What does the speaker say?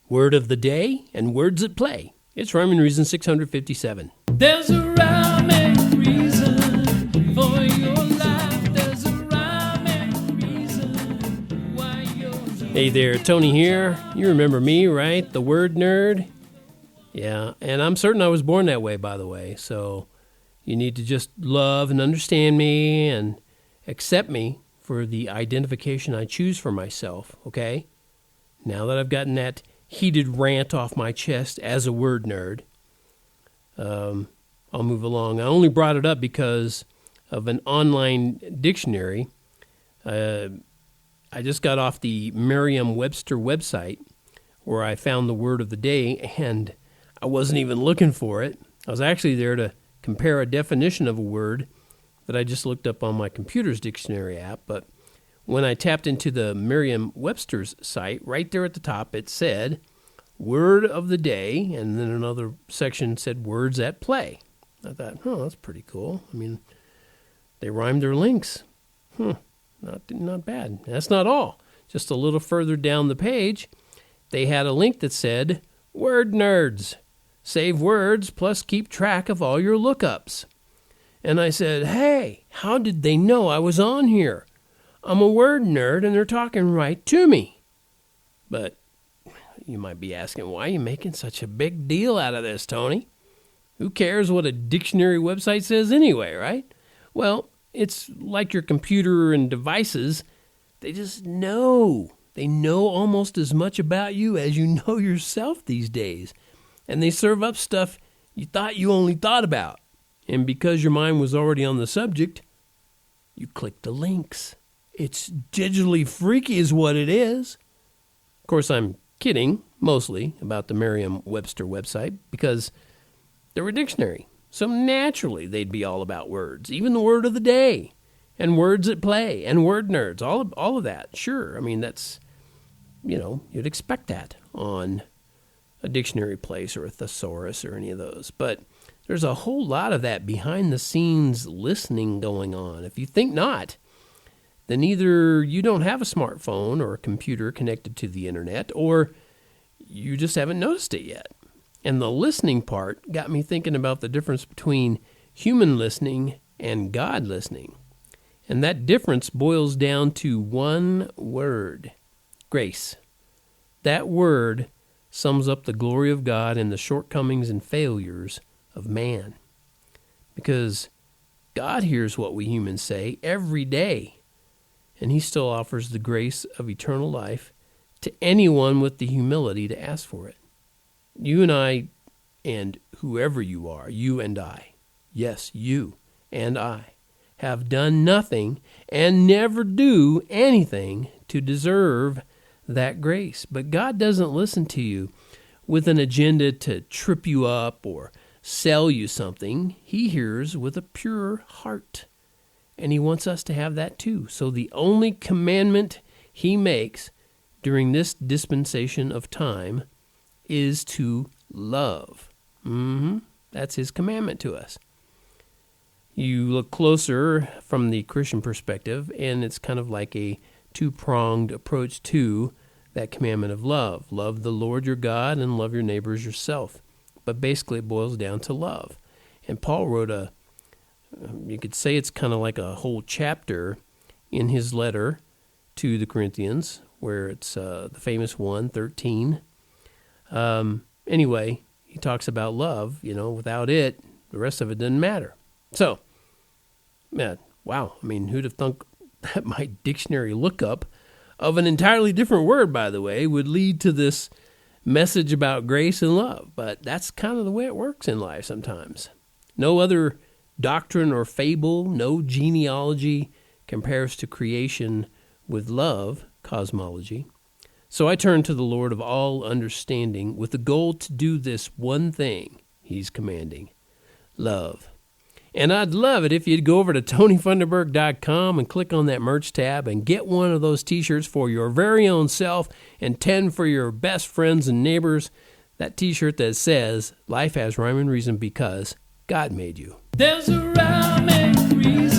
Word of the day and words at play. It's Rhyme and Reason 657. There's a rhyme and reason for your life. There's a rhyme and reason why you're... Hey there, Tony here. You remember me, right? The word nerd? Yeah, and I'm certain I was born that way, by the way. So you need to just love and understand me and accept me for the identification I choose for myself, okay? Now that I've gotten that heated rant off my chest as a word nerd, I'll move along. I only brought it up because of an online dictionary. I just got off the Merriam-Webster website where I found the word of the day, and I wasn't even looking for it. I was actually there to compare a definition of a word that I just looked up on my computer's dictionary app, but when I tapped into the Merriam-Webster's site, right there at the top, it said, word of the day, and then another section said words at play. I thought, that's pretty cool. I mean, they rhymed their links. Not bad. That's not all. Just a little further down the page, they had a link that said, word nerds. Save words plus keep track of all your lookups. And I said, hey, how did they know I was on here? I'm a word nerd and they're talking right to me. But you might be asking, why are you making such a big deal out of this, Tony? Who cares what a dictionary website says anyway, right? Well, it's like your computer and devices. They just know. They know almost as much about you as you know yourself these days. And they serve up stuff you thought you only thought about. And because your mind was already on the subject, you click the links. It's digitally freaky is what it is. Of course, I'm kidding, mostly, about the Merriam-Webster website, because they're a dictionary. So naturally, they'd be all about words, even the word of the day, and words at play, and word nerds, all of that. Sure, I mean, that's, you'd expect that on a dictionary place or a thesaurus or any of those. But there's a whole lot of that behind-the-scenes listening going on. If you think not, then either you don't have a smartphone or a computer connected to the internet, or you just haven't noticed it yet. And the listening part got me thinking about the difference between human listening and God listening. And that difference boils down to one word: grace. That word sums up the glory of God and the shortcomings and failures of man. Because God hears what we humans say every day, and he still offers the grace of eternal life to anyone with the humility to ask for it. You and I, and whoever you are, you and I, yes, you and I, have done nothing and never do anything to deserve that grace. But God doesn't listen to you with an agenda to trip you up or sell you something. He hears with a pure heart. And he wants us to have that too. So the only commandment he makes during this dispensation of time is to love. That's his commandment to us. You look closer from the Christian perspective, and it's kind of like a two-pronged approach to that commandment of love. Love the Lord your God and love your neighbors yourself. But basically it boils down to love. And Paul wrote you could say it's kind of like a whole chapter in his letter to the Corinthians, where it's the famous 1:13. Anyway, he talks about love. Without it, the rest of it doesn't matter. So, man, wow. I mean, who'd have thunk that my dictionary lookup of an entirely different word, by the way, would lead to this message about grace and love? But that's kind of the way it works in life sometimes. No other doctrine or fable, no genealogy compares to creation with love, cosmology. So I turn to the Lord of all understanding with the goal to do this one thing he's commanding: love. And I'd love it if you'd go over to TonyFunderburk.com and click on that merch tab and get one of those t-shirts for your very own self and 10 for your best friends and neighbors. That t-shirt that says, life has rhyme and reason because God made you. There's a rhyme and reason.